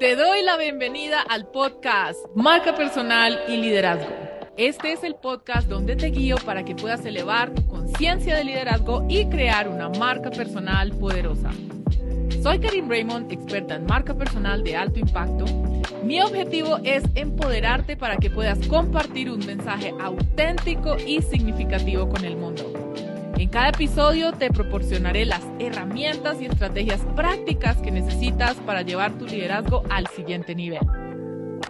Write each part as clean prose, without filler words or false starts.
Te doy la bienvenida al podcast Marca Personal y Liderazgo. Este es el podcast donde te guío para que puedas elevar tu conciencia de liderazgo y crear una marca personal poderosa. Soy Karin Raymond, experta en marca personal de alto impacto. Mi objetivo es empoderarte para que puedas compartir un mensaje auténtico y significativo con el mundo. En cada episodio te proporcionaré las herramientas y estrategias prácticas que necesitas para llevar tu liderazgo al siguiente nivel.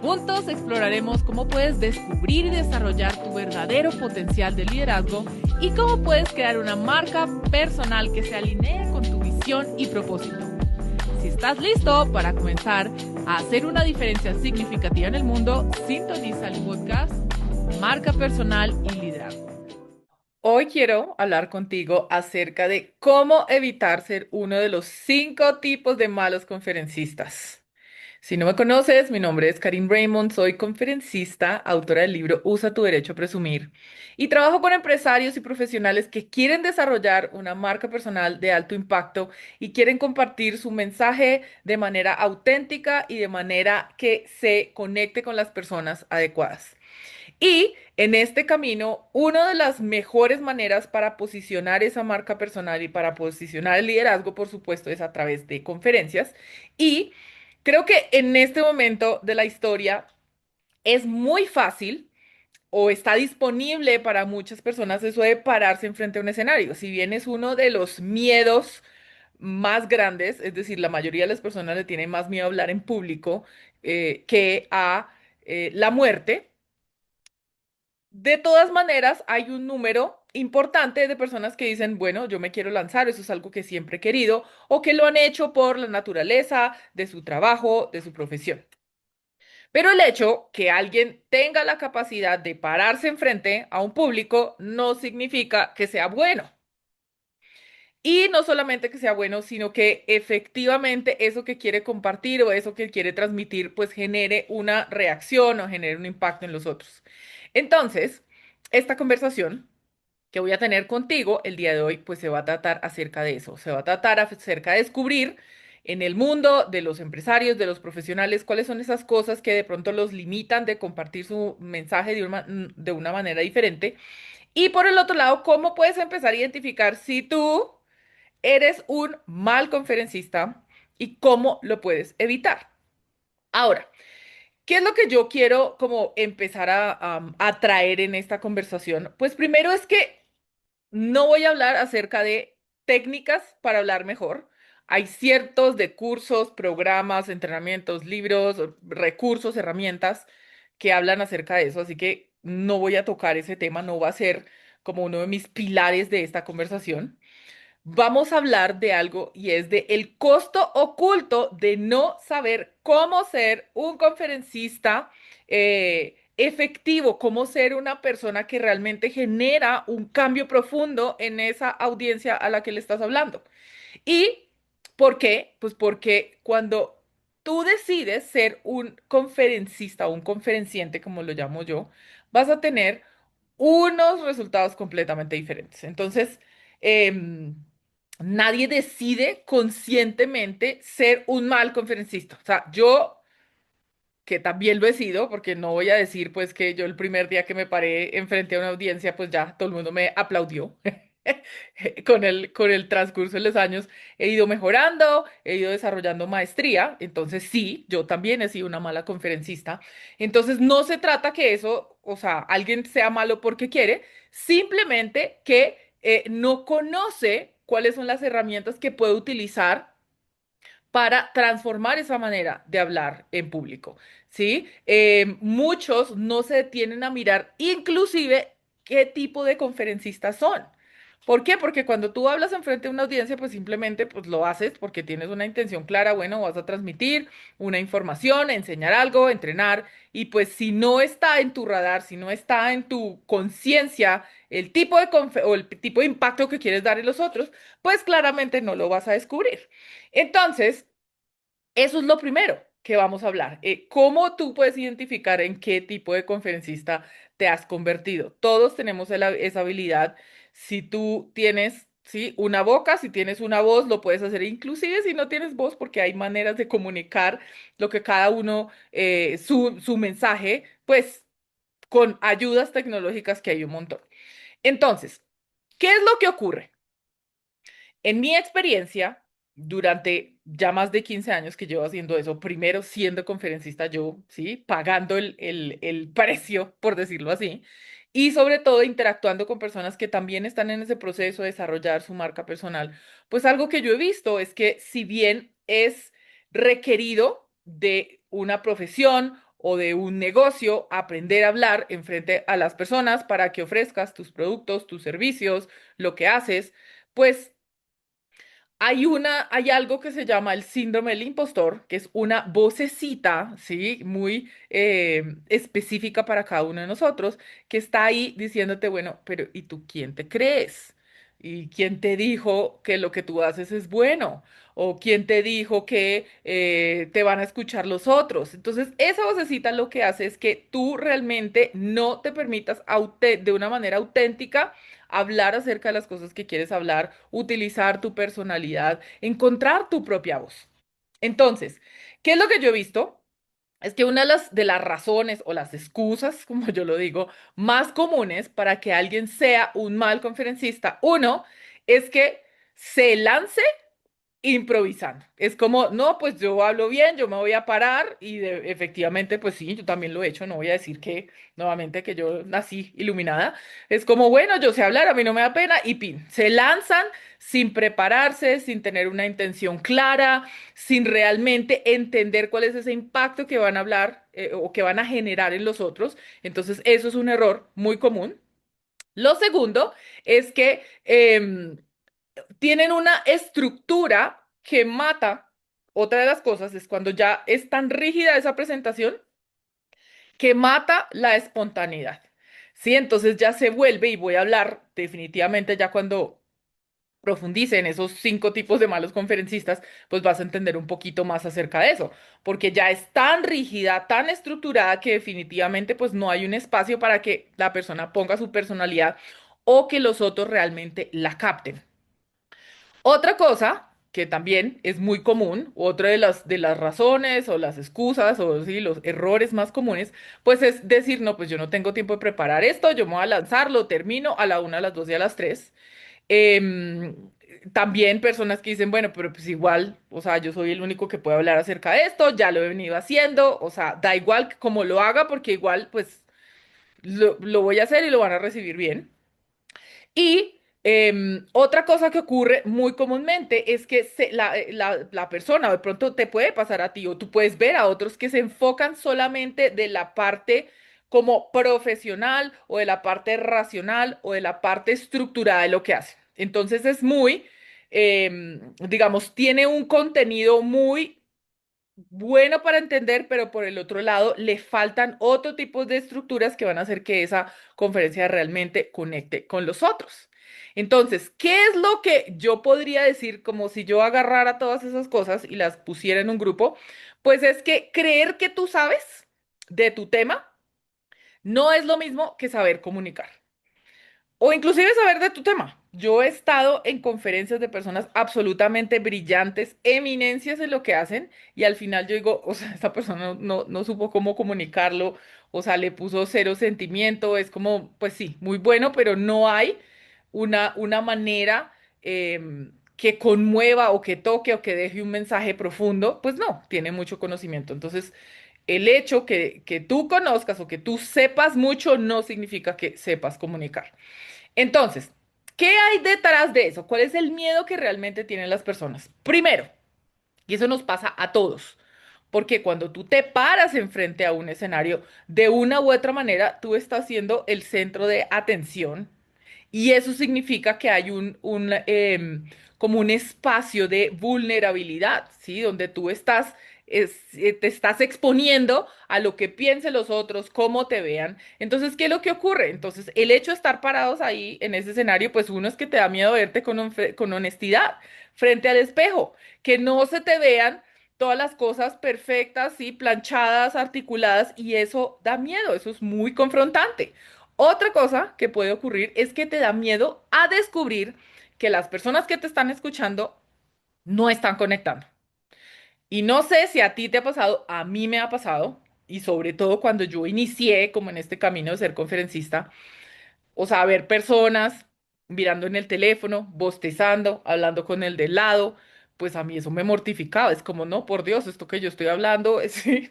Juntos exploraremos cómo puedes descubrir y desarrollar tu verdadero potencial de liderazgo y cómo puedes crear una marca personal que se alinee con tu visión y propósito. Si estás listo para comenzar a hacer una diferencia significativa en el mundo, sintoniza el podcast Marca Personal y Liderazgo. Hoy quiero hablar contigo acerca de cómo evitar ser uno de los 5 tipos de malos conferencistas. Si no me conoces, mi nombre es Karin Raymond, soy conferencista, autora del libro Usa tu derecho a presumir y trabajo con empresarios y profesionales que quieren desarrollar una marca personal de alto impacto y quieren compartir su mensaje de manera auténtica y de manera que se conecte con las personas adecuadas. Y en este camino, una de las mejores maneras para posicionar esa marca personal y para posicionar el liderazgo, por supuesto, es a través de conferencias. Y creo que en este momento de la historia es muy fácil o está disponible para muchas personas eso de pararse enfrente a un escenario. Si bien es uno de los miedos más grandes, es decir, la mayoría de las personas le tienen más miedo a hablar en público que a la muerte. De todas maneras, hay un número importante de personas que dicen, bueno, yo me quiero lanzar, eso es algo que siempre he querido, o que lo han hecho por la naturaleza de su trabajo, de su profesión. Pero el hecho que alguien tenga la capacidad de pararse enfrente a un público no significa que sea bueno. Y no solamente que sea bueno, sino que efectivamente eso que quiere compartir o eso que quiere transmitir, pues genere una reacción o genere un impacto en los otros. Entonces, esta conversación que voy a tener contigo el día de hoy, pues se va a tratar acerca de eso. Se va a tratar acerca de descubrir en el mundo de los empresarios, de los profesionales, cuáles son esas cosas que de pronto los limitan de compartir su mensaje de una manera diferente. Y por el otro lado, cómo puedes empezar a identificar si tú eres un mal conferencista y cómo lo puedes evitar. Ahora, ¿qué es lo que yo quiero como empezar a traer en esta conversación? Pues primero es que no voy a hablar acerca de técnicas para hablar mejor. Hay ciertos de cursos, programas, entrenamientos, libros, recursos, herramientas que hablan acerca de eso, así que no voy a tocar ese tema, no va a ser como uno de mis pilares de esta conversación. Vamos a hablar de algo y es de el costo oculto de no saber cómo ser un conferencista efectivo, cómo ser una persona que realmente genera un cambio profundo en esa audiencia a la que le estás hablando. ¿Y por qué? Pues porque cuando tú decides ser un conferencista o un conferenciante, como lo llamo yo, vas a tener unos resultados completamente diferentes. Entonces, em, nadie decide conscientemente ser un mal conferencista. O sea, yo, que también lo he sido, porque no voy a decir pues que yo el primer día que me paré enfrente a una audiencia, pues ya todo el mundo me aplaudió. Con el transcurso de los años he ido mejorando, he ido desarrollando maestría, entonces sí, yo también he sido una mala conferencista. Entonces no se trata que eso, o sea, alguien sea malo porque quiere, simplemente que no conoce cuáles son las herramientas que puede utilizar para transformar esa manera de hablar en público, ¿sí? Muchos no se detienen a mirar inclusive qué tipo de conferencistas son. ¿Por qué? Porque cuando tú hablas enfrente de una audiencia, pues simplemente pues lo haces porque tienes una intención clara, bueno, vas a transmitir una información, enseñar algo, entrenar, y pues si no está en tu radar, si no está en tu conciencia el tipo o el tipo de impacto que quieres dar en los otros, pues claramente no lo vas a descubrir. Entonces, eso es lo primero que vamos a hablar. ¿Cómo tú puedes identificar en qué tipo de conferencista te has convertido? Todos tenemos esa habilidad. Si tú tienes ¿sí? Una boca, si tienes una voz, lo puedes hacer inclusive si no tienes voz, porque hay maneras de comunicar lo que cada uno, su mensaje, pues con ayudas tecnológicas que hay un montón. Entonces, ¿qué es lo que ocurre? En mi experiencia, durante ya más de 15 años que llevo haciendo eso, primero siendo conferencista yo, ¿sí? Pagando el precio, por decirlo así, y sobre todo interactuando con personas que también están en ese proceso de desarrollar su marca personal, pues algo que yo he visto es que si bien es requerido de una profesión o de un negocio aprender a hablar en frente a las personas para que ofrezcas tus productos, tus servicios, lo que haces, pues hay algo que se llama el síndrome del impostor, que es una vocecita, ¿sí? Muy específica para cada uno de nosotros, que está ahí diciéndote, bueno, pero ¿y tú quién te crees? ¿Y quién te dijo que lo que tú haces es bueno? ¿O quién te dijo que te van a escuchar los otros? Entonces, esa vocecita lo que hace es que tú realmente no te permitas de una manera auténtica hablar acerca de las cosas que quieres hablar, utilizar tu personalidad, encontrar tu propia voz. Entonces, ¿qué es lo que yo he visto? Es que una de las razones o las excusas, como yo lo digo, más comunes para que alguien sea un mal conferencista, uno, es que se lance improvisando. Es como, no, pues yo hablo bien, yo me voy a parar y efectivamente, pues sí, yo también lo he hecho, no voy a decir que nuevamente que yo nací iluminada. Es como, bueno, yo sé hablar, a mí no me da pena y pin, se lanzan sin prepararse, sin tener una intención clara, sin realmente entender cuál es ese impacto que van a hablar o que van a generar en los otros. Entonces, eso es un error muy común. Lo segundo es que tienen una estructura que mata. Otra de las cosas es cuando ya es tan rígida esa presentación que mata la espontaneidad. Sí, entonces ya se vuelve, y voy a hablar definitivamente ya cuando profundice en esos 5 tipos de malos conferencistas, pues vas a entender un poquito más acerca de eso, porque ya es tan rígida, tan estructurada que definitivamente pues no hay un espacio para que la persona ponga su personalidad o que los otros realmente la capten. Otra cosa que también es muy común, otra de las razones o las excusas o sí, los errores más comunes, pues es decir, no, pues yo no tengo tiempo de preparar esto, yo me voy a lanzar, lo termino a la 1, a las 2 y a las 3. Em, También personas que dicen, bueno, pero pues igual, o sea, yo soy el único que puede hablar acerca de esto, ya lo he venido haciendo, o sea, da igual cómo lo haga porque igual, pues lo voy a hacer y lo van a recibir bien. Y otra cosa que ocurre muy comúnmente es que la persona, o de pronto te puede pasar a ti, o tú puedes ver a otros que se enfocan solamente de la parte como profesional, o de la parte racional, o de la parte estructurada de lo que hacen. Entonces es muy, digamos, tiene un contenido muy bueno para entender, pero por el otro lado le faltan otro tipo de estructuras que van a hacer que esa conferencia realmente conecte con los otros. Entonces, ¿qué es lo que yo podría decir como si yo agarrara todas esas cosas y las pusiera en un grupo? Pues es que creer que tú sabes de tu tema no es lo mismo que saber comunicar. O inclusive saber de tu tema. Yo he estado en conferencias de personas absolutamente brillantes, eminencias en lo que hacen, y al final yo digo, o sea, esta persona no supo cómo comunicarlo, o sea, le puso cero sentimiento, es como, pues sí, muy bueno, pero no hay una manera que conmueva o que toque o que deje un mensaje profundo, pues no, tiene mucho conocimiento. Entonces, el hecho que tú conozcas o que tú sepas mucho no significa que sepas comunicar. Entonces, ¿qué hay detrás de eso? ¿Cuál es el miedo que realmente tienen las personas? Primero, y eso nos pasa a todos, porque cuando tú te paras enfrente a un escenario, de una u otra manera, tú estás siendo el centro de atención y eso significa que hay como un espacio de vulnerabilidad, ¿sí? Donde tú te estás exponiendo a lo que piensen los otros, cómo te vean. Entonces, ¿qué es lo que ocurre? Entonces, el hecho de estar parados ahí en ese escenario, pues uno es que te da miedo verte con honestidad frente al espejo, que no se te vean todas las cosas perfectas, ¿sí? Planchadas, articuladas, y eso da miedo, eso es muy confrontante. Otra cosa que puede ocurrir es que te da miedo a descubrir que las personas que te están escuchando no están conectando. Y no sé si a ti te ha pasado, a mí me ha pasado, y sobre todo cuando yo inicié como en este camino de ser conferencista, o sea, ver personas mirando en el teléfono, bostezando, hablando con el de lado, pues a mí eso me mortificaba. Es como, no, por Dios, esto que yo estoy hablando,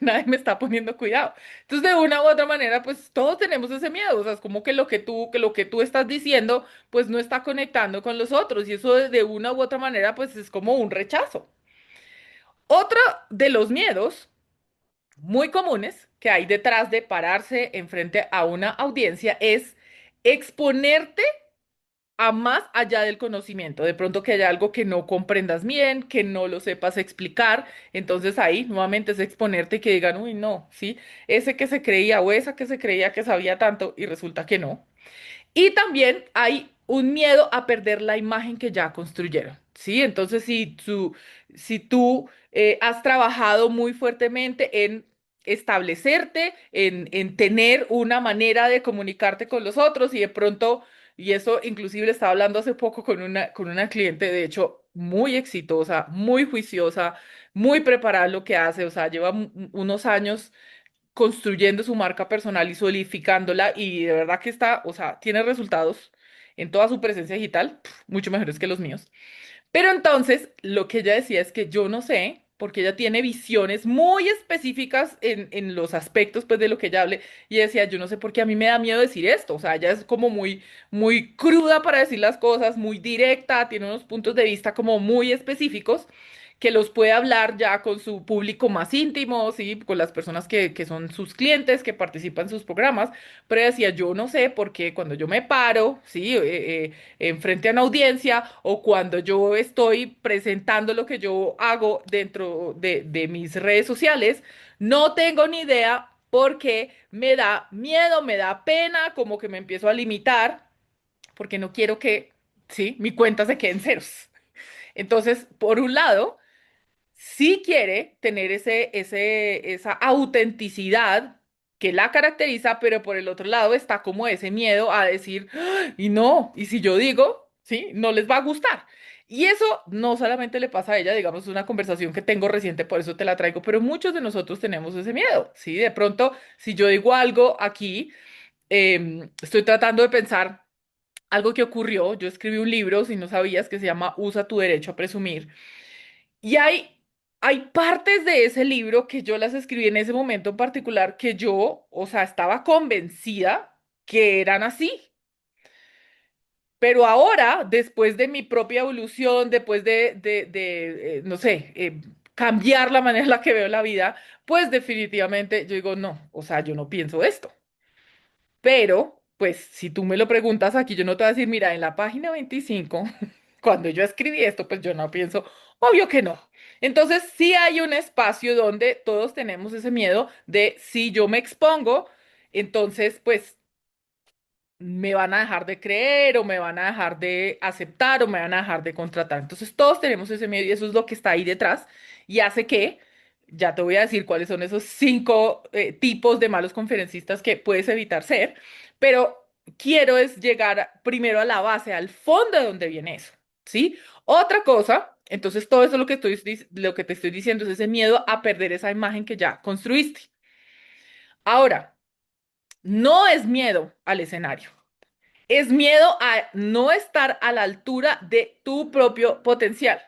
nadie me está poniendo cuidado. Entonces, de una u otra manera, pues todos tenemos ese miedo. O sea, es como que lo que tú estás diciendo, pues no está conectando con los otros. Y eso de una u otra manera, pues es como un rechazo. Otro de los miedos muy comunes que hay detrás de pararse enfrente a una audiencia es exponerte a más allá del conocimiento. De pronto que haya algo que no comprendas bien, que no lo sepas explicar. Entonces ahí nuevamente es exponerte y que digan, uy, no, ¿sí? Ese que se creía o esa que se creía que sabía tanto y resulta que no. Y también hay un miedo a perder la imagen que ya construyeron, ¿sí? Entonces, si tú has trabajado muy fuertemente en establecerte, en tener una manera de comunicarte con los otros y de pronto, y eso inclusive le estaba hablando hace poco con una cliente, de hecho, muy exitosa, muy juiciosa, muy preparada en lo que hace, o sea, lleva unos años construyendo su marca personal y solidificándola y de verdad que está, o sea, tiene resultados en toda su presencia digital, mucho mejores que los míos. Pero entonces, lo que ella decía es que yo no sé, porque ella tiene visiones muy específicas en los aspectos, pues, de lo que ella hable, y ella decía, yo no sé por qué a mí me da miedo decir esto, o sea, ella es como muy cruda para decir las cosas, muy directa, tiene unos puntos de vista como muy específicos, que los puede hablar ya con su público más íntimo, ¿sí? Con las personas que son sus clientes, que participan en sus programas, pero ella decía, yo no sé por qué cuando yo me paro, ¿sí? Enfrente a una audiencia o cuando yo estoy presentando lo que yo hago dentro de mis redes sociales, no tengo ni idea porque me da miedo, me da pena, como que me empiezo a limitar porque no quiero que, sí, mi cuenta se quede en ceros. Entonces, por un lado, sí quiere tener esa autenticidad que la caracteriza, pero por el otro lado está como ese miedo a decir, "Ah, y no, y si yo digo, sí, no les va a gustar". Y eso no solamente le pasa a ella, digamos, es una conversación que tengo reciente, por eso te la traigo, pero muchos de nosotros tenemos ese miedo, ¿sí? De pronto, si yo digo algo aquí, estoy tratando de pensar algo que ocurrió, yo escribí un libro, si no sabías, que se llama Usa tu derecho a presumir. Y hay partes de ese libro que yo las escribí en ese momento en particular que yo, o sea, estaba convencida que eran así. Pero ahora, después de mi propia evolución, después no sé, cambiar la manera en la que veo la vida, pues definitivamente yo digo, no, o sea, yo no pienso esto. Pero, pues, si tú me lo preguntas aquí, yo no te voy a decir, mira, en la página 25 cuando yo escribí esto, pues yo no pienso, obvio que no. Entonces, sí hay un espacio donde todos tenemos ese miedo de si yo me expongo, entonces, pues me van a dejar de creer o me van a dejar de aceptar o me van a dejar de contratar. Entonces todos tenemos ese miedo y eso es lo que está ahí detrás y hace que, ya te voy a decir cuáles son esos cinco tipos de malos conferencistas que puedes evitar ser, pero quiero es llegar primero a la base, al fondo de donde viene eso, ¿sí? Otra cosa, entonces todo eso lo que te estoy diciendo es ese miedo a perder esa imagen que ya construiste. Ahora, no es miedo al escenario. Es miedo a no estar a la altura de tu propio potencial.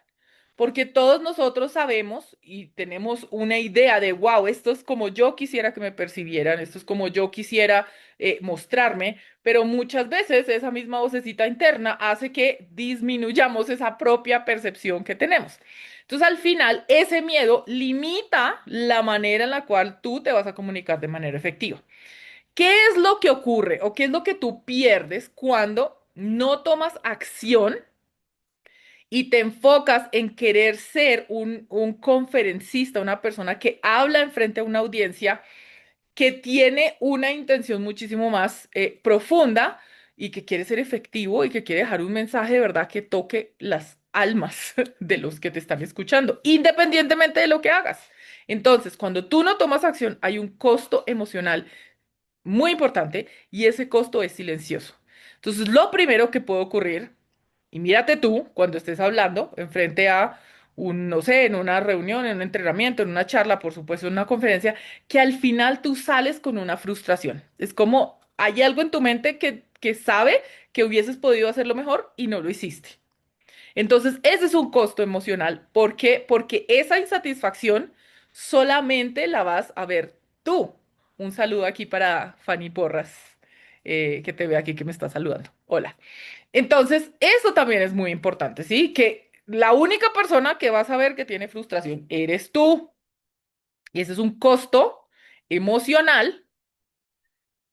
Porque todos nosotros sabemos y tenemos una idea de, wow, esto es como yo quisiera que me percibieran, esto es como yo quisiera mostrarme, pero muchas veces esa misma vocecita interna hace que disminuyamos esa propia percepción que tenemos. Entonces, al final, ese miedo limita la manera en la cual tú te vas a comunicar de manera efectiva. ¿Qué es lo que ocurre o qué es lo que tú pierdes cuando no tomas acción y te enfocas en querer ser un conferencista, una persona que habla enfrente a una audiencia que tiene una intención muchísimo más profunda y que quiere ser efectivo y que quiere dejar un mensaje de verdad que toque las almas de los que te están escuchando, independientemente de lo que hagas? Entonces, cuando tú no tomas acción, hay un costo emocional muy importante y ese costo es silencioso. Entonces, lo primero que puede ocurrir Y mírate tú cuando estés hablando enfrente a un, no sé, en una reunión, en un entrenamiento, en una charla, por supuesto, en una conferencia, que al final tú sales con una frustración. Es como hay algo en tu mente que sabe que hubieses podido hacerlo mejor y no lo hiciste. Entonces, ese es un costo emocional. ¿Por qué? Porque esa insatisfacción solamente la vas a ver tú. Un saludo aquí para Fanny Porras, que te ve aquí que me está saludando. Hola. Entonces, eso también es muy importante, ¿sí? Que la única persona que vas a ver que tiene frustración eres tú. Y ese es un costo emocional,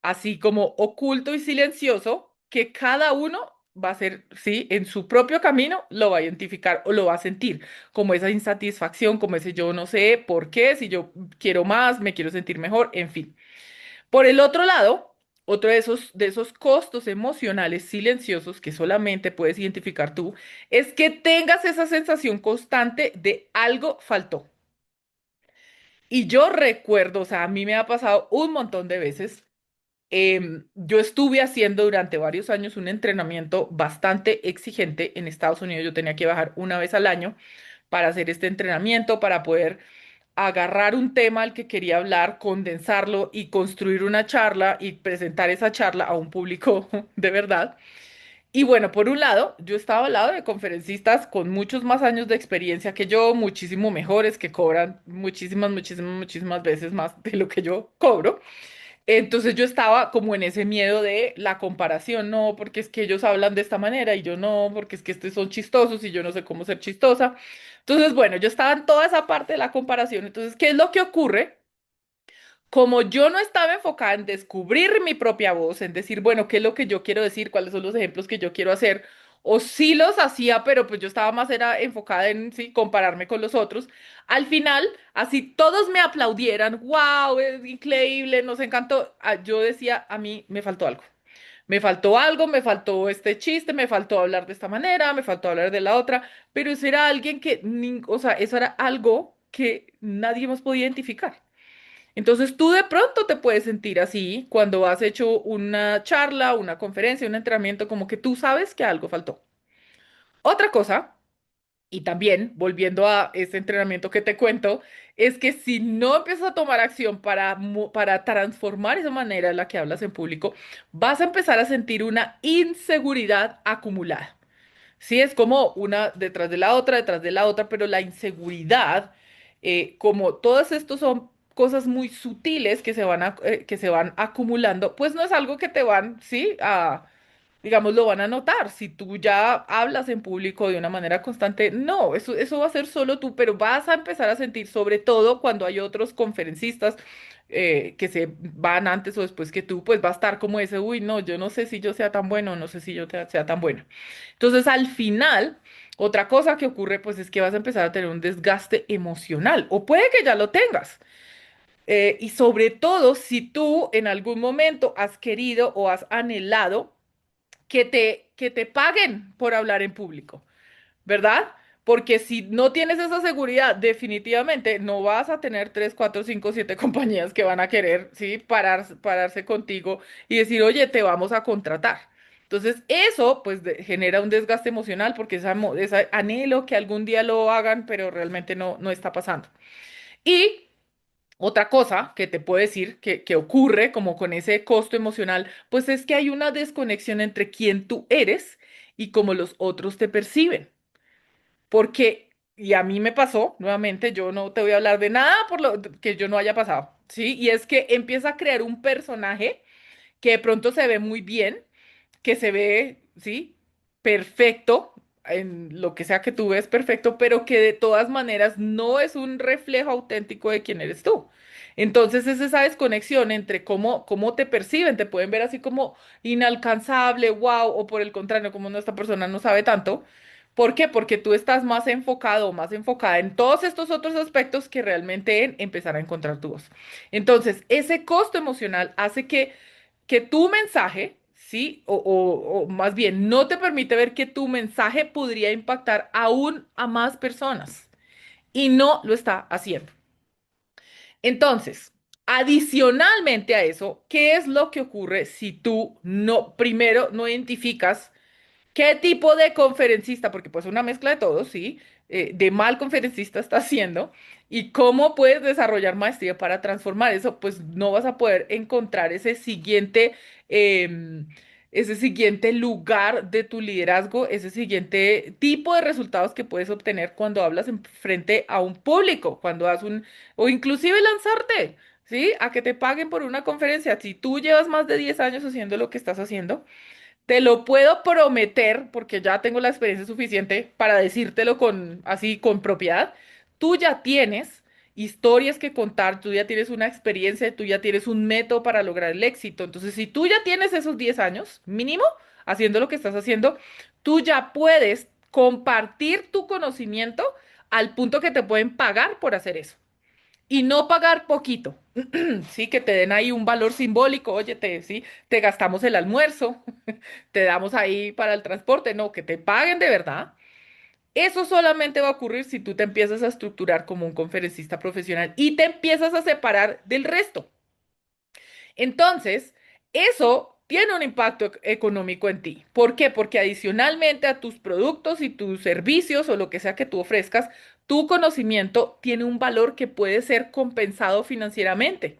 así como oculto y silencioso, que cada uno va a ser, ¿sí? En su propio camino lo va a identificar o lo va a sentir, como esa insatisfacción, como ese yo no sé por qué, si yo quiero más, me quiero sentir mejor, en fin. Por el otro lado, otro de esos costos emocionales silenciosos que solamente puedes identificar tú, es que tengas esa sensación constante de algo faltó. Y yo recuerdo, o sea, a mí me ha pasado un montón de veces. Yo estuve haciendo durante varios años un entrenamiento bastante exigente en Estados Unidos. Yo tenía que bajar una vez al año para hacer este entrenamiento, para poder agarrar un tema al que quería hablar, condensarlo y construir una charla y presentar esa charla a un público de verdad. Y bueno, por un lado, yo estaba al lado de conferencistas con muchos más años de experiencia que yo, muchísimo mejores, que cobran muchísimas veces más de lo que yo cobro. Entonces yo estaba como en ese miedo de la comparación, no, porque es que ellos hablan de esta manera y yo no, porque es que estos son chistosos y yo no sé cómo ser chistosa. Entonces, bueno, yo estaba en toda esa parte de la comparación. Entonces, ¿qué es lo que ocurre? Como yo no estaba enfocada en descubrir mi propia voz, en decir, bueno, qué es lo que yo quiero decir, cuáles son los ejemplos que yo quiero hacer, o sí los hacía, pero pues yo estaba más era enfocada en sí, compararme con los otros. Al final, así todos me aplaudieran, wow, es increíble, nos encantó. Yo decía, a mí me faltó algo. Me faltó algo, me faltó este chiste, me faltó hablar de esta manera, me faltó hablar de la otra, pero eso era alguien que, o sea, eso era algo que nadie más podía identificar. Entonces tú de pronto te puedes sentir así cuando has hecho una charla, una conferencia, un entrenamiento, como que tú sabes que algo faltó. Otra cosa, y también volviendo a ese entrenamiento que te cuento, es que si no empiezas a tomar acción para, para transformar esa manera en la que hablas en público, vas a empezar a sentir una inseguridad acumulada. Sí, es como una detrás de la otra, pero la inseguridad, como todos estos son cosas muy sutiles que se van acumulando, pues no es algo que te van, sí, a, digamos, lo van a notar. Si tú ya hablas en público de una manera constante, no, eso va a ser solo tú, pero vas a empezar a sentir, sobre todo cuando hay otros conferencistas que se van antes o después que tú, pues va a estar como ese, uy, no, yo no sé si yo sea tan bueno, no sé si yo sea tan buena. Entonces, al final, otra cosa que ocurre, pues es que vas a empezar a tener un desgaste emocional, o puede que ya lo tengas. Y sobre todo, si tú en algún momento has querido o has anhelado que te paguen por hablar en público, ¿verdad? Porque si no tienes esa seguridad, definitivamente no vas a tener 3, 4, 5, 7 compañías que van a querer, ¿sí? Pararse contigo y decir, oye, te vamos a contratar. Entonces, eso pues genera un desgaste emocional porque ese anhelo que algún día lo hagan, pero realmente no está pasando. Y otra cosa que te puedo decir que ocurre como con ese costo emocional, pues es que hay una desconexión entre quién tú eres y cómo los otros te perciben. Porque, y a mí me pasó, nuevamente, yo no te voy a hablar de nada por lo que yo no haya pasado, ¿sí? Y es que empieza a crear un personaje que de pronto se ve muy bien, que se ve, ¿sí? Perfecto, en lo que sea que tú ves perfecto, pero que de todas maneras no es un reflejo auténtico de quién eres tú. Entonces es esa desconexión entre cómo te perciben, te pueden ver así como inalcanzable, wow, o por el contrario, como no, esta persona no sabe tanto. ¿Por qué? Porque tú estás más enfocado o más enfocada en todos estos otros aspectos que realmente en empezar a encontrar tu voz. Entonces, ese costo emocional hace que tu mensaje, ¿sí? O más bien, no te permite ver que tu mensaje podría impactar aún a más personas y no lo está haciendo. Entonces, adicionalmente a eso, ¿qué es lo que ocurre si tú no, primero, no identificas ¿Qué tipo de conferencista? Porque pues una mezcla de todo, ¿sí? De mal conferencista estás haciendo. ¿Y cómo puedes desarrollar maestría para transformar eso? Pues no vas a poder encontrar em, ese siguiente lugar de tu liderazgo, ese siguiente tipo de resultados que puedes obtener cuando hablas en frente a un público, cuando o inclusive lanzarte, ¿sí? A que te paguen por una conferencia. Si tú llevas más de 10 años haciendo lo que estás haciendo, te lo puedo prometer, porque ya tengo la experiencia suficiente para decírtelo con propiedad. Tú ya tienes historias que contar, tú ya tienes una experiencia, tú ya tienes un método para lograr el éxito. Entonces, si tú ya tienes esos 10 años mínimo haciendo lo que estás haciendo, tú ya puedes compartir tu conocimiento al punto que te pueden pagar por hacer eso. Y no pagar poquito, sí, que te den ahí un valor simbólico, oye, sí, te gastamos el almuerzo, te damos ahí para el transporte, no, que te paguen de verdad. Eso solamente va a ocurrir si tú te empiezas a estructurar como un conferencista profesional y te empiezas a separar del resto. Entonces, eso tiene un impacto económico en ti. ¿Por qué? Porque adicionalmente a tus productos y tus servicios o lo que sea que tú ofrezcas, tu conocimiento tiene un valor que puede ser compensado financieramente,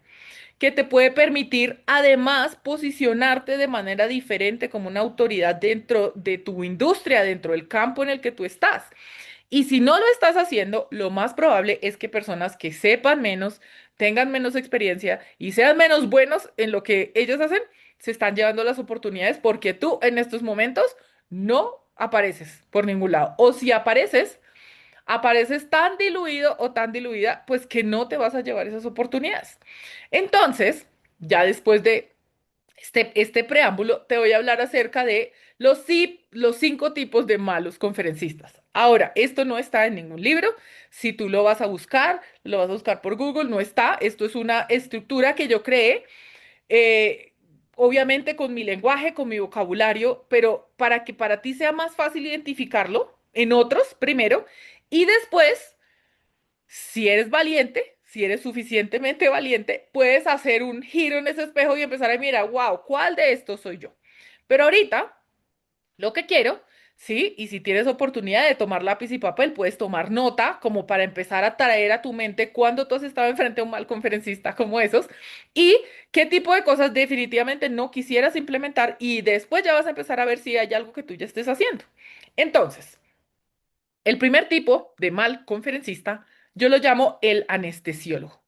que te puede permitir además posicionarte de manera diferente como una autoridad dentro de tu industria, dentro del campo en el que tú estás. Y si no lo estás haciendo, lo más probable es que personas que sepan menos, tengan menos experiencia y sean menos buenos en lo que ellos hacen, se están llevando las oportunidades porque tú en estos momentos no apareces por ningún lado. O si apareces, apareces tan diluido o tan diluida, pues que no te vas a llevar esas oportunidades. Entonces, ya después de este preámbulo, te voy a hablar acerca de los 5 tipos de malos conferencistas. Ahora, esto no está en ningún libro. Si tú lo vas a buscar por Google, no está. Esto es una estructura que yo creé, eh, obviamente con mi lenguaje, con mi vocabulario, pero para que para ti sea más fácil identificarlo en otros, primero, y después si eres valiente, si eres suficientemente valiente, puedes hacer un giro en ese espejo y empezar a mirar, wow, ¿cuál de estos soy yo? Pero ahorita, lo que quiero, sí, y si tienes oportunidad de tomar lápiz y papel, puedes tomar nota como para empezar a traer a tu mente cuando tú has estado enfrente a un mal conferencista como esos y qué tipo de cosas definitivamente no quisieras implementar y después ya vas a empezar a ver si hay algo que tú ya estés haciendo. Entonces, el primer tipo de mal conferencista, yo lo llamo el anestesiólogo.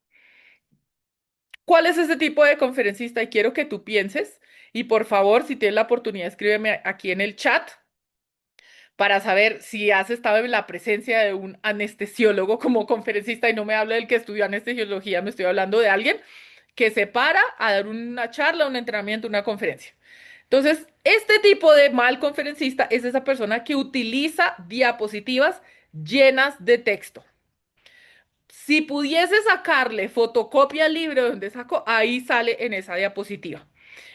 ¿Cuál es ese tipo de conferencista? Y quiero que tú pienses, y por favor, si tienes la oportunidad, escríbeme aquí en el chat para saber si has estado en la presencia de un anestesiólogo como conferencista, y no me hablo del que estudió anestesiología, me estoy hablando de alguien que se para a dar una charla, un entrenamiento, una conferencia. Entonces, este tipo de mal conferencista es esa persona que utiliza diapositivas llenas de texto. Si pudiese sacarle fotocopia al libro donde sacó, ahí sale en esa diapositiva.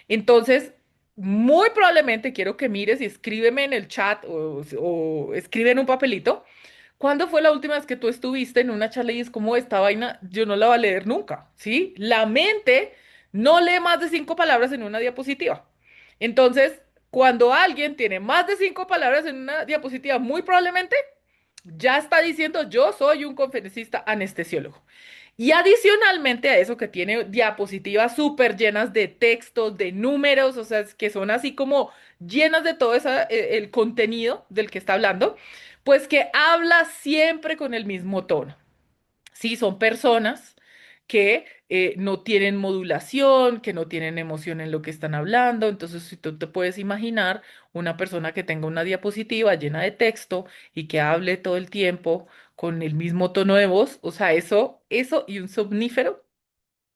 Entonces, muy probablemente quiero que mires y escríbeme en el chat o escribe en un papelito. ¿Cuándo fue la última vez que tú estuviste en una charla y es como esta vaina? Yo no la voy a leer nunca, ¿sí? La mente no lee más de 5 palabras en una diapositiva. Entonces, cuando alguien tiene más de 5 palabras en una diapositiva, muy probablemente ya está diciendo yo soy un conferencista anestesiólogo. Y adicionalmente a eso que tiene diapositivas súper llenas de textos, de números, o sea, que son así como llenas de todo el contenido del que está hablando, pues que habla siempre con el mismo tono. Sí, son personas que no tienen modulación, que no tienen emoción en lo que están hablando. Entonces, si tú te puedes imaginar una persona que tenga una diapositiva llena de texto y que hable todo el tiempo con el mismo tono de voz, o sea, eso y un somnífero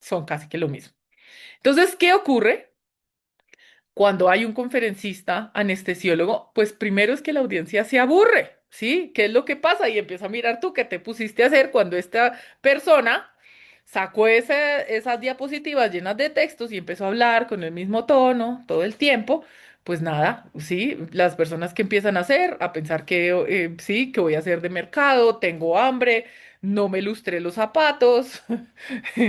son casi que lo mismo. Entonces, ¿qué ocurre? Cuando hay un conferencista anestesiólogo, pues primero es que la audiencia se aburre, ¿sí? ¿Qué es lo que pasa? Y empieza a mirar tú qué te pusiste a hacer cuando esta persona sacó esas diapositivas llenas de textos y empezó a hablar con el mismo tono todo el tiempo. Pues nada, sí, las personas que empiezan a hacer, a pensar que sí, que voy a hacer de mercado, tengo hambre, no me lustré los zapatos,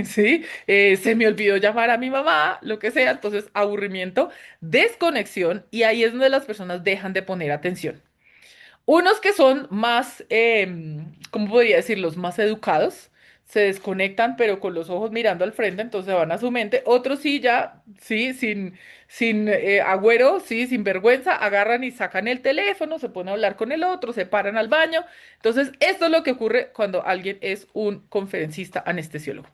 sí, se me olvidó llamar a mi mamá, lo que sea, entonces aburrimiento, desconexión, y ahí es donde las personas dejan de poner atención. Unos que son más, ¿cómo podría decirlos? Más educados, se desconectan, pero con los ojos mirando al frente, entonces van a su mente. Otros sí, ya, sí, sin agüero, sí, sin vergüenza, agarran y sacan el teléfono, se ponen a hablar con el otro, se paran al baño. Entonces, esto es lo que ocurre cuando alguien es un conferencista anestesiólogo.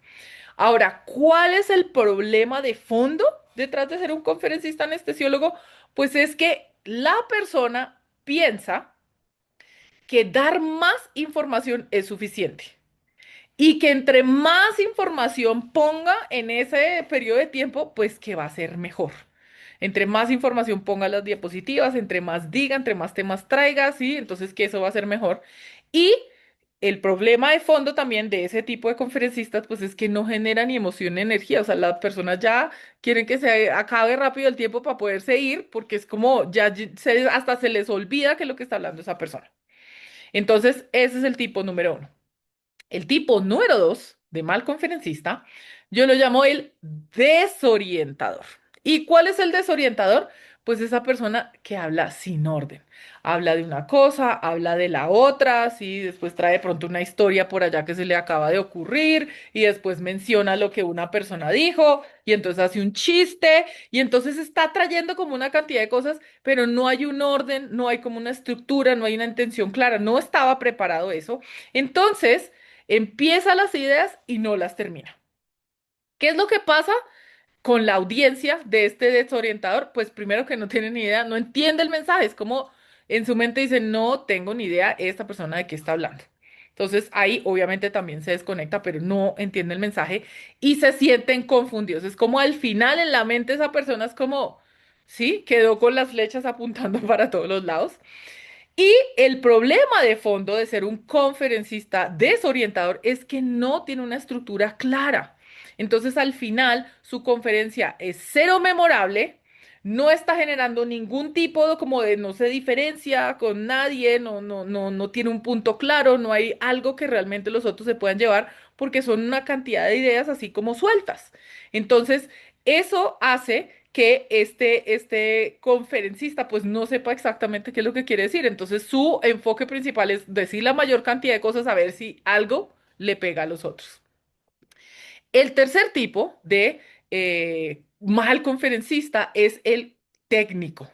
Ahora, ¿cuál es el problema de fondo detrás de ser un conferencista anestesiólogo? Pues es que la persona piensa que dar más información es suficiente y que entre más información ponga en ese periodo de tiempo, pues que va a ser mejor. Entre más información ponga las diapositivas, entre más diga, entre más temas traiga, sí, entonces que eso va a ser mejor. Y el problema de fondo también de ese tipo de conferencistas, pues es que no generan ni emoción ni energía. O sea, las personas ya quieren que se acabe rápido el tiempo para poderse ir, porque es como ya hasta se les olvida que es lo que está hablando esa persona. Entonces, ese es el tipo número uno. El tipo número dos de mal conferencista, yo lo llamo el desorientador. ¿Y cuál es el desorientador? Pues esa persona que habla sin orden. Habla de una cosa, habla de la otra, sí, después trae de pronto una historia por allá que se le acaba de ocurrir y después menciona lo que una persona dijo y entonces hace un chiste y entonces está trayendo como una cantidad de cosas, pero no hay un orden, no hay como una estructura, no hay una intención clara, no estaba preparado eso. Entonces, empieza las ideas y no las termina. ¿Qué es lo que pasa con la audiencia de este desorientador? Pues primero que no tiene ni idea, no entiende el mensaje, es como en su mente dice, no tengo ni idea esta persona de qué está hablando. Entonces ahí obviamente también se desconecta, pero no entiende el mensaje y se sienten confundidos. Es como al final en la mente esa persona es como, sí, quedó con las flechas apuntando para todos los lados. Y el problema de fondo de ser un conferencista desorientador es que no tiene una estructura clara. Entonces, al final, su conferencia es cero memorable, no está generando ningún tipo de como de no se diferencia con nadie, no tiene un punto claro, no hay algo que realmente los otros se puedan llevar porque son una cantidad de ideas así como sueltas. Entonces, eso hace que este conferencista pues no sepa exactamente qué es lo que quiere decir. Entonces su enfoque principal es decir la mayor cantidad de cosas a ver si algo le pega a los otros. El tercer tipo de mal conferencista es el técnico.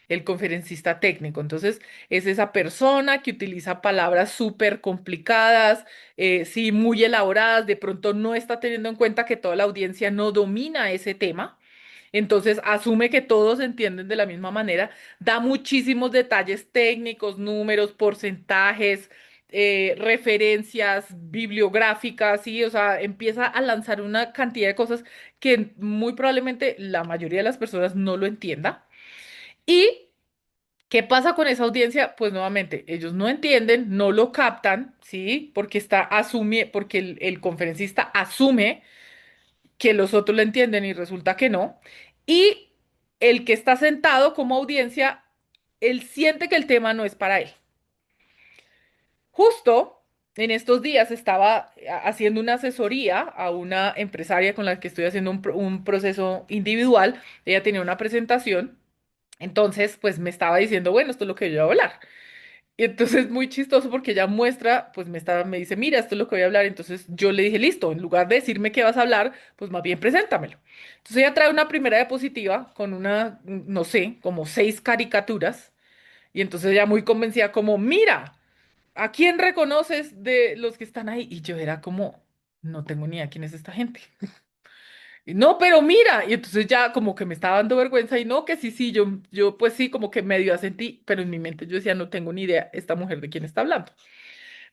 El conferencista técnico. Entonces, es esa persona que utiliza palabras súper complicadas, sí, muy elaboradas, de pronto no está teniendo en cuenta que toda la audiencia no domina ese tema. Entonces asume que todos entienden de la misma manera, da muchísimos detalles técnicos, números, porcentajes, referencias bibliográficas, ¿sí? O sea, empieza a lanzar una cantidad de cosas que muy probablemente la mayoría de las personas no lo entienda. ¿Y qué pasa con esa audiencia? Pues nuevamente, ellos no entienden, no lo captan, ¿sí? Porque el conferencista asume que los otros lo entienden y resulta que no. Y el que está sentado como audiencia, él siente que el tema no es para él. Justo en estos días estaba haciendo una asesoría a una empresaria con la que estoy haciendo un proceso individual. Ella tenía una presentación, entonces pues me estaba diciendo, bueno, esto es lo que yo voy a hablar. Y entonces muy chistoso porque ella muestra, pues me dice, mira, esto es lo que voy a hablar. Entonces yo le dije, listo, en lugar de decirme qué vas a hablar, pues más bien preséntamelo. Entonces ella trae una primera diapositiva con una, no sé, como 6 caricaturas. Y entonces ella muy convencida como, mira, ¿a quién reconoces de los que están ahí? Y yo era como, no tengo ni idea quién es esta gente. Y no, pero mira, y entonces ya como que me estaba dando vergüenza y no, que sí, sí, yo pues sí, como que medio asentí, pero en mi mente yo decía, no tengo ni idea esta mujer de quién está hablando.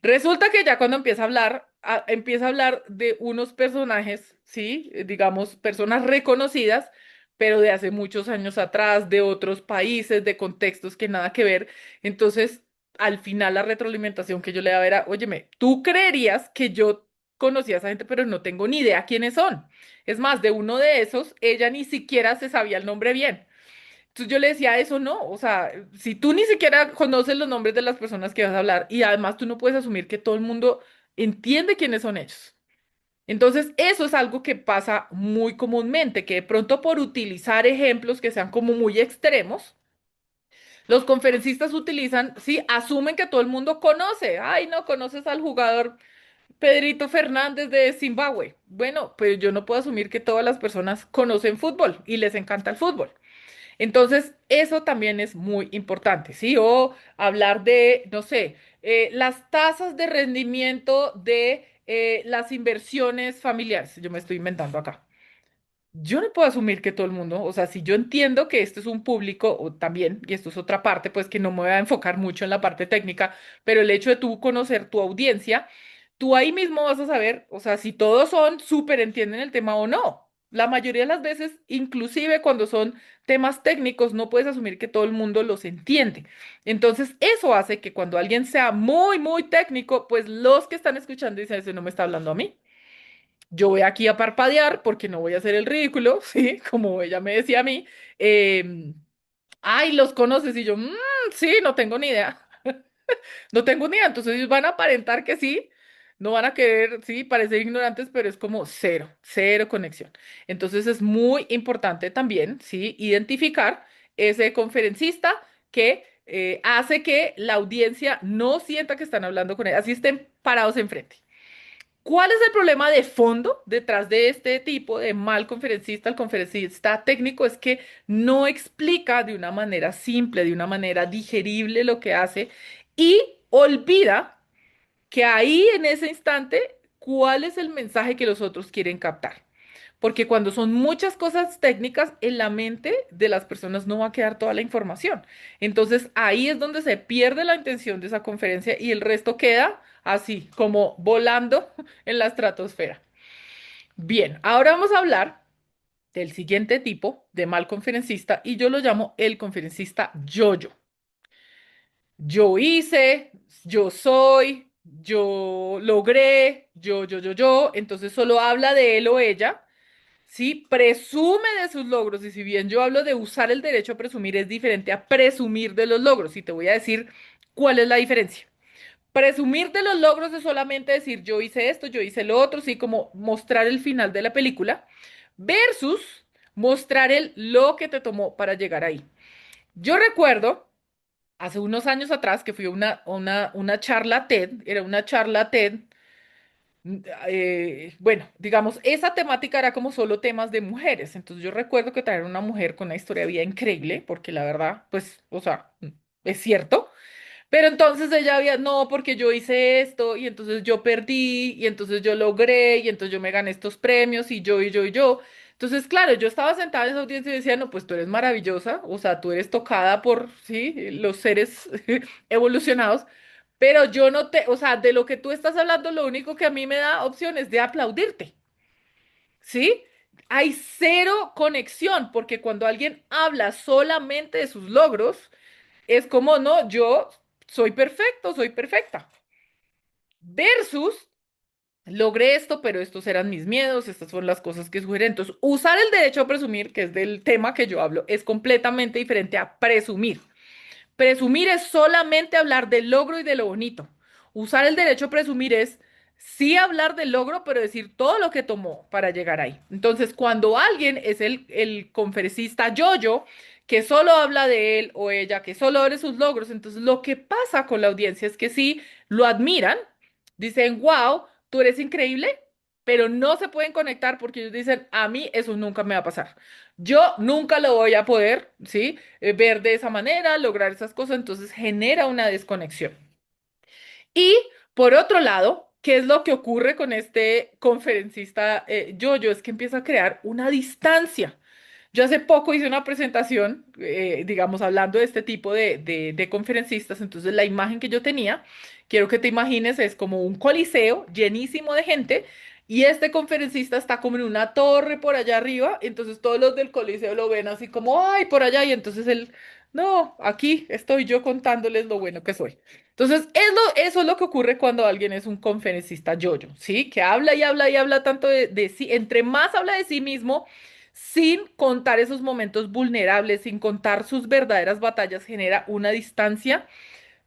Resulta que ya cuando empieza a hablar de unos personajes, sí, digamos, personas reconocidas, pero de hace muchos años atrás, de otros países, de contextos que nada que ver. Entonces, al final la retroalimentación que yo le daba era, óyeme, tú creerías que yo conocía a esa gente, pero no tengo ni idea quiénes son. Es más, de uno de esos, ella ni siquiera se sabía el nombre bien. Entonces yo le decía eso, no, o sea, si tú ni siquiera conoces los nombres de las personas que vas a hablar y además tú no puedes asumir que todo el mundo entiende quiénes son ellos. Entonces, eso es algo que pasa muy comúnmente, que de pronto por utilizar ejemplos que sean como muy extremos, los conferencistas utilizan, sí, asumen que todo el mundo conoce. Ay, no, conoces al jugador Pedrito Fernández de Zimbabue. Bueno, pues yo no puedo asumir que todas las personas conocen fútbol y les encanta el fútbol. Entonces, eso también es muy importante, ¿sí? O hablar de, no sé, las tasas de rendimiento de las inversiones familiares. Yo me estoy inventando acá. Yo no puedo asumir que todo el mundo, o sea, si yo entiendo que esto es un público, o también, y esto es otra parte, pues que no me voy a enfocar mucho en la parte técnica, pero el hecho de tú conocer tu audiencia, tú ahí mismo vas a saber, o sea, si todos son súper entienden el tema o no. La mayoría de las veces, inclusive cuando son temas técnicos, no puedes asumir que todo el mundo los entiende. Entonces, eso hace que cuando alguien sea muy, muy técnico, pues los que están escuchando dicen, ese no me está hablando a mí. Yo voy aquí a parpadear porque no voy a hacer el ridículo, ¿sí? Como ella me decía a mí. Ay, ¿los conoces? Y yo, sí, no tengo ni idea. No tengo ni idea. Entonces ellos van a aparentar que sí, no van a querer, sí, parecer ignorantes, pero es como cero, cero conexión. Entonces es muy importante también, sí, identificar ese conferencista que hace que la audiencia no sienta que están hablando con él, así estén parados enfrente. ¿Cuál es el problema de fondo detrás de este tipo de mal conferencista? El conferencista técnico es que no explica de una manera simple, de una manera digerible lo que hace y olvida que ahí en ese instante, ¿cuál es el mensaje que los otros quieren captar? Porque cuando son muchas cosas técnicas, en la mente de las personas no va a quedar toda la información. Entonces ahí es donde se pierde la intención de esa conferencia y el resto queda así, como volando en la estratosfera. Bien, ahora vamos a hablar del siguiente tipo de mal conferencista y yo lo llamo el conferencista yo-yo. Yo hice, yo soy, yo logré, yo. Entonces solo habla de él o ella. Sí, presume de sus logros y si bien yo hablo de usar el derecho a presumir es diferente a presumir de los logros y te voy a decir cuál es la diferencia. Presumir de los logros es solamente decir yo hice esto, yo hice lo otro, sí, como mostrar el final de la película versus mostrar el lo que te tomó para llegar ahí. Yo recuerdo hace unos años atrás que fui a una charla TED, era una charla TED bueno, digamos, esa temática era como solo temas de mujeres. Entonces yo recuerdo que traer una mujer con una historia de vida increíble, porque la verdad, pues, o sea, es cierto. Pero entonces ella había, no, porque yo hice esto, y entonces yo perdí, y entonces yo logré, y entonces yo me gané estos premios, y yo. Entonces, claro, yo estaba sentada en esa audiencia y decía, no, pues tú eres maravillosa, o sea, tú eres tocada por, sí, los seres evolucionados, pero yo no te, o sea, de lo que tú estás hablando, lo único que a mí me da opción es de aplaudirte, ¿sí? Hay cero conexión, porque cuando alguien habla solamente de sus logros, es como, no, yo soy perfecto, soy perfecta. Versus, logré esto, pero estos eran mis miedos, estas fueron las cosas que sugeré. Entonces, usar el derecho a presumir, que es del tema que yo hablo, es completamente diferente a presumir. Presumir es solamente hablar del logro y de lo bonito. Usar el derecho a presumir es sí hablar del logro, pero decir todo lo que tomó para llegar ahí. Entonces, cuando alguien es el conferencista yo-yo, que solo habla de él o ella, que solo habla de sus logros, entonces lo que pasa con la audiencia es que sí lo admiran, dicen, wow, tú eres increíble, pero no se pueden conectar porque ellos dicen, a mí eso nunca me va a pasar. Yo nunca lo voy a poder, ¿sí? Ver de esa manera, lograr esas cosas, entonces genera una desconexión. Y por otro lado, ¿qué es lo que ocurre con este conferencista yo-yo? Es que empieza a crear una distancia. Yo hace poco hice una presentación, digamos, hablando de este tipo de conferencistas, entonces la imagen que yo tenía, quiero que te imagines, es como un coliseo llenísimo de gente y este conferencista está como en una torre por allá arriba, entonces todos los del coliseo lo ven así como, ay, por allá, y entonces él, no, aquí estoy yo contándoles lo bueno que soy. Entonces, eso es lo que ocurre cuando alguien es un conferencista yo-yo, ¿sí? Que habla y habla y habla tanto de sí, entre más habla de sí mismo, sin contar esos momentos vulnerables, sin contar sus verdaderas batallas, genera una distancia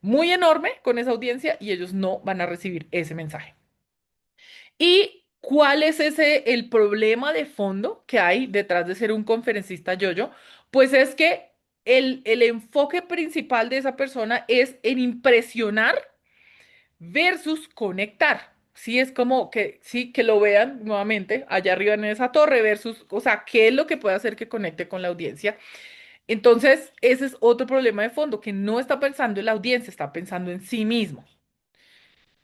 muy enorme con esa audiencia y ellos no van a recibir ese mensaje. ¿Y cuál es el problema de fondo que hay detrás de ser un conferencista yo-yo? Pues es que el enfoque principal de esa persona es en impresionar versus conectar. Sí, es como que, sí, que lo vean nuevamente allá arriba en esa torre versus, o sea, qué es lo que puede hacer que conecte con la audiencia. Entonces, ese es otro problema de fondo, que no está pensando en la audiencia, está pensando en sí mismo.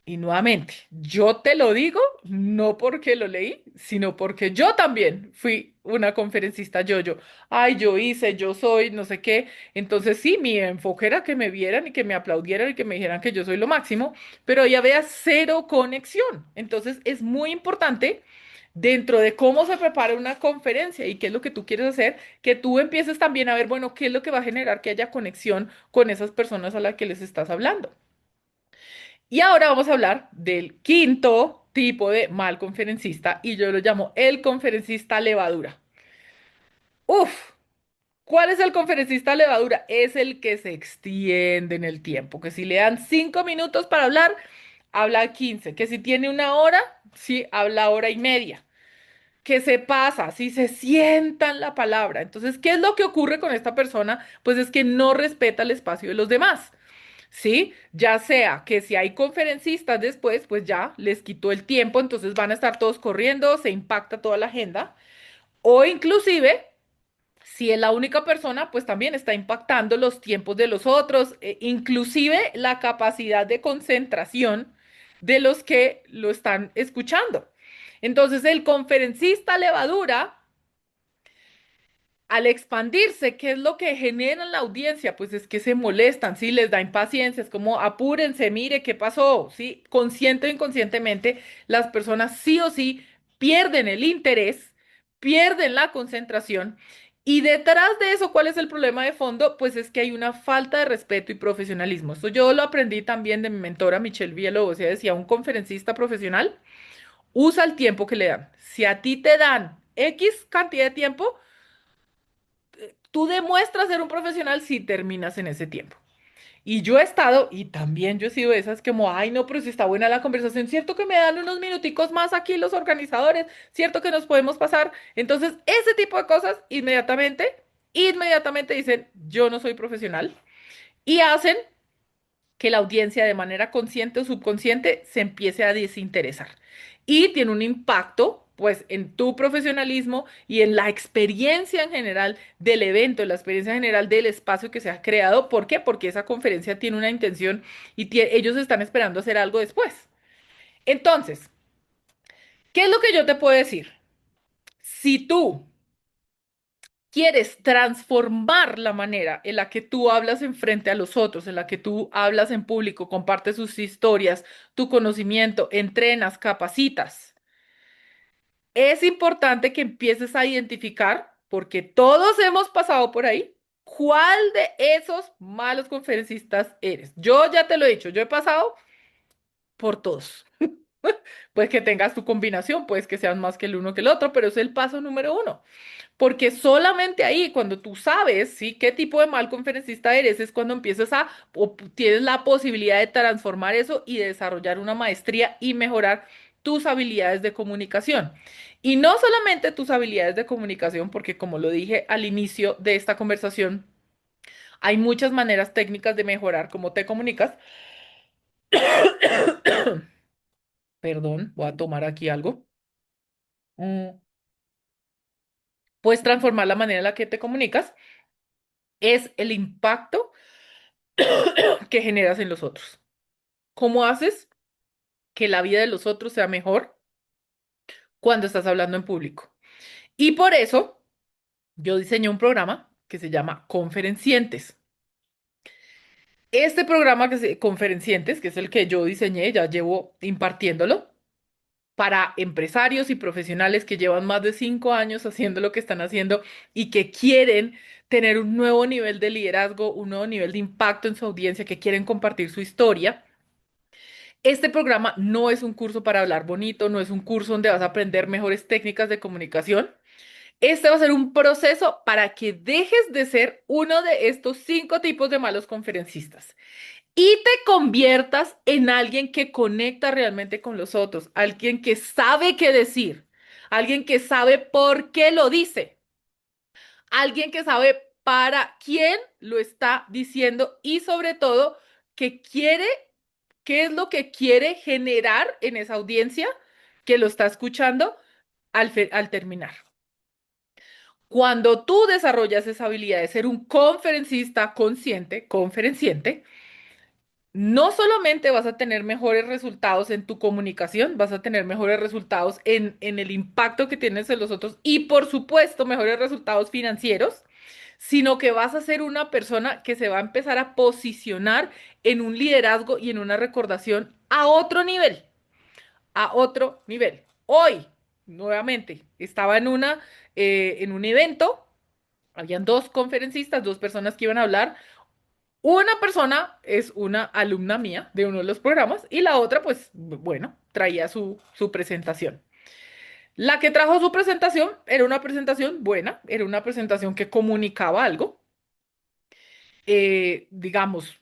Y nuevamente, yo te lo digo no porque lo leí, sino porque yo también fui una conferencista yo-yo. Ay, yo hice, yo soy, no sé qué. Entonces sí, mi enfoque era que me vieran y que me aplaudieran y que me dijeran que yo soy lo máximo, pero ya vea cero conexión. Entonces es muy importante dentro de cómo se prepara una conferencia y qué es lo que tú quieres hacer, que tú empieces también a ver, bueno, qué es lo que va a generar que haya conexión con esas personas a las que les estás hablando. Y ahora vamos a hablar del quinto tipo de mal conferencista y yo lo llamo el conferencista levadura. Uf, ¿cuál es el conferencista levadura? Es el que se extiende en el tiempo, que si le dan 5 minutos para hablar, habla 15, que si tiene una hora, sí, habla hora y media, que se pasa, si se sienta en la palabra. Entonces, ¿qué es lo que ocurre con esta persona? Pues es que no respeta el espacio de los demás. ¿Sí? Ya sea que si hay conferencistas después, pues ya les quitó el tiempo, entonces van a estar todos corriendo, se impacta toda la agenda. O inclusive, si es la única persona, pues también está impactando los tiempos de los otros, inclusive la capacidad de concentración de los que lo están escuchando. Entonces, el conferencista levadura al expandirse, ¿qué es lo que genera en la audiencia? Pues es que se molestan, ¿sí? Les da impaciencia, es como apúrense, mire qué pasó, ¿sí? Consciente o inconscientemente, las personas sí o sí pierden el interés, pierden la concentración. Y detrás de eso, ¿cuál es el problema de fondo? Pues es que hay una falta de respeto y profesionalismo. Esto yo lo aprendí también de mi mentora Michelle Villalobos. Ella decía, un conferencista profesional usa el tiempo que le dan. Si a ti te dan X cantidad de tiempo, tú demuestras ser un profesional si terminas en ese tiempo. Y yo he estado, y también yo he sido de esas como, ay, no, pero si está buena la conversación, cierto que me dan unos minuticos más aquí los organizadores, cierto que nos podemos pasar. Entonces, ese tipo de cosas, inmediatamente dicen, yo no soy profesional, y hacen que la audiencia de manera consciente o subconsciente se empiece a desinteresar. Y tiene un impacto, pues, en tu profesionalismo y en la experiencia en general del evento, en la experiencia general del espacio que se ha creado. ¿Por qué? Porque esa conferencia tiene una intención y ellos están esperando hacer algo después. Entonces, ¿qué es lo que yo te puedo decir? Si tú quieres transformar la manera en la que tú hablas en frente a los otros, en la que tú hablas en público, compartes sus historias, tu conocimiento, entrenas, capacitas, es importante que empieces a identificar, porque todos hemos pasado por ahí, cuál de esos malos conferencistas eres. Yo ya te lo he dicho, yo he pasado por todos. Pues que tengas tu combinación, pues que sean más que el uno que el otro, pero es el paso número uno. Porque solamente ahí, cuando tú sabes, ¿sí? qué tipo de mal conferencista eres, es cuando empiezas o tienes la posibilidad de transformar eso y desarrollar una maestría y mejorar tus habilidades de comunicación. Y no solamente tus habilidades de comunicación, porque como lo dije al inicio de esta conversación, hay muchas maneras técnicas de mejorar cómo te comunicas. Perdón, voy a tomar aquí algo. Mm, Puedes transformar la manera en la que te comunicas, es el impacto que generas en los otros. ¿Cómo haces que la vida de los otros sea mejor cuando estás hablando en público? Y por eso yo diseñé un programa que se llama Conferencientes. Este programa Conferencientes, que es el que yo diseñé, ya llevo impartiéndolo para empresarios y profesionales que llevan más de 5 años haciendo lo que están haciendo y que quieren tener un nuevo nivel de liderazgo, un nuevo nivel de impacto en su audiencia, que quieren compartir su historia. Este programa no es un curso para hablar bonito, no es un curso donde vas a aprender mejores técnicas de comunicación. Este va a ser un proceso para que dejes de ser uno de estos 5 tipos de malos conferencistas y te conviertas en alguien que conecta realmente con los otros, alguien que sabe qué decir, alguien que sabe por qué lo dice, alguien que sabe para quién lo está diciendo y sobre todo que quiere, qué es lo que quiere generar en esa audiencia que lo está escuchando al terminar. Cuando tú desarrollas esa habilidad de ser un conferencista consciente, conferenciente, no solamente vas a tener mejores resultados en tu comunicación, vas a tener mejores resultados en el impacto que tienes en los otros y por supuesto mejores resultados financieros, sino que vas a ser una persona que se va a empezar a posicionar en un liderazgo y en una recordación a otro nivel, a otro nivel. Hoy, nuevamente, estaba en un evento, habían 2 conferencistas, 2 personas que iban a hablar. Una persona es una alumna mía de uno de los programas y la otra, pues, bueno, traía su presentación. La que trajo su presentación era una presentación buena, era una presentación que comunicaba algo, digamos,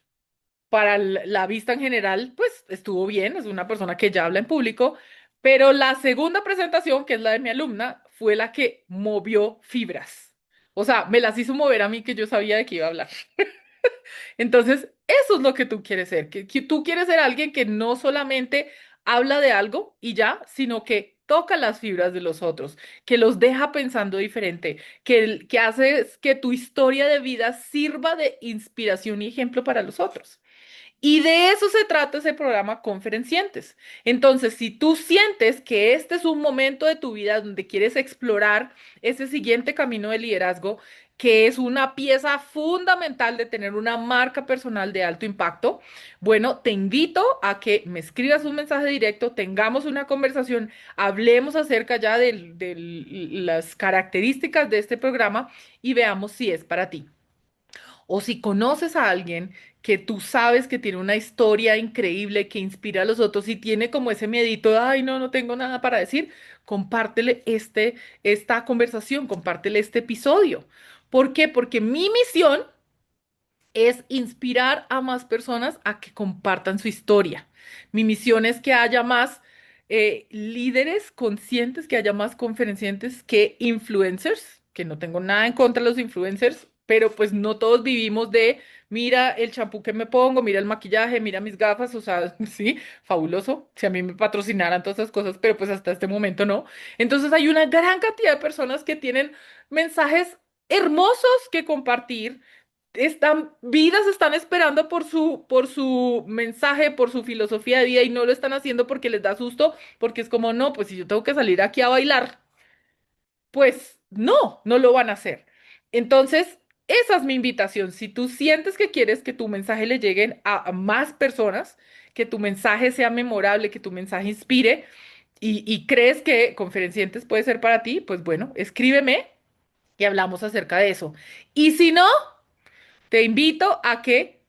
para la vista en general, pues estuvo bien, es una persona que ya habla en público, pero la segunda presentación, que es la de mi alumna, fue la que movió fibras. O sea, me las hizo mover a mí que yo sabía de qué iba a hablar. Entonces, eso es lo que tú quieres ser, que tú quieres ser alguien que no solamente habla de algo y ya, sino que toca las fibras de los otros, que los deja pensando diferente, que hace que tu historia de vida sirva de inspiración y ejemplo para los otros. Y de eso se trata ese programa Conferencientes. Entonces, si tú sientes que este es un momento de tu vida donde quieres explorar ese siguiente camino de liderazgo, que es una pieza fundamental de tener una marca personal de alto impacto, bueno, te invito a que me escribas un mensaje directo, tengamos una conversación, hablemos acerca ya de las características de este programa y veamos si es para ti. O si conoces a alguien que tú sabes que tiene una historia increíble, que inspira a los otros y tiene como ese miedito, de, ay, no, no tengo nada para decir, compártele esta conversación, compártele este episodio. ¿Por qué? Porque mi misión es inspirar a más personas a que compartan su historia. Mi misión es que haya más líderes conscientes, que haya más conferenciantes que influencers, que no tengo nada en contra de los influencers, pero pues no todos vivimos de, mira el champú que me pongo, mira el maquillaje, mira mis gafas, o sea, sí, fabuloso, si a mí me patrocinaran todas esas cosas, pero pues hasta este momento no. Entonces hay una gran cantidad de personas que tienen mensajes hermosos que compartir, vidas están esperando por su mensaje, por su filosofía de vida y no lo están haciendo porque les da susto, porque es como, no, pues si yo tengo que salir aquí a bailar, pues no, no lo van a hacer. Entonces, esa es mi invitación. Si tú sientes que quieres que tu mensaje le lleguen a más personas, que tu mensaje sea memorable, que tu mensaje inspire y crees que Conferencientes puede ser para ti, pues bueno, escríbeme y hablamos acerca de eso. Y si no, te invito a que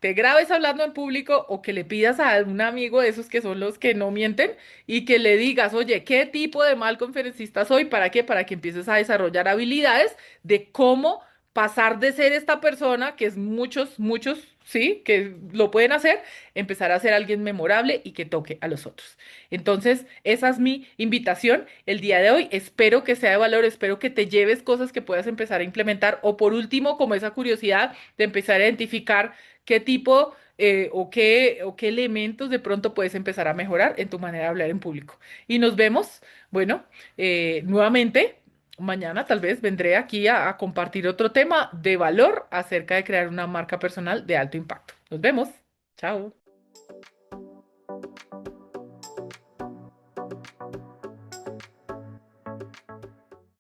te grabes hablando en público o que le pidas a un amigo de esos que son los que no mienten y que le digas, oye, ¿qué tipo de mal conferencista soy? ¿Para qué? Para que empieces a desarrollar habilidades de cómo pasar de ser esta persona, que es muchos, sí, que lo pueden hacer, empezar a ser alguien memorable y que toque a los otros. Entonces, esa es mi invitación el día de hoy. Espero que sea de valor, espero que te lleves cosas que puedas empezar a implementar o por último, como esa curiosidad de empezar a identificar qué tipo o qué elementos de pronto puedes empezar a mejorar en tu manera de hablar en público. Y nos vemos, bueno, nuevamente. Mañana tal vez vendré aquí a compartir otro tema de valor acerca de crear una marca personal de alto impacto. Nos vemos. Chao.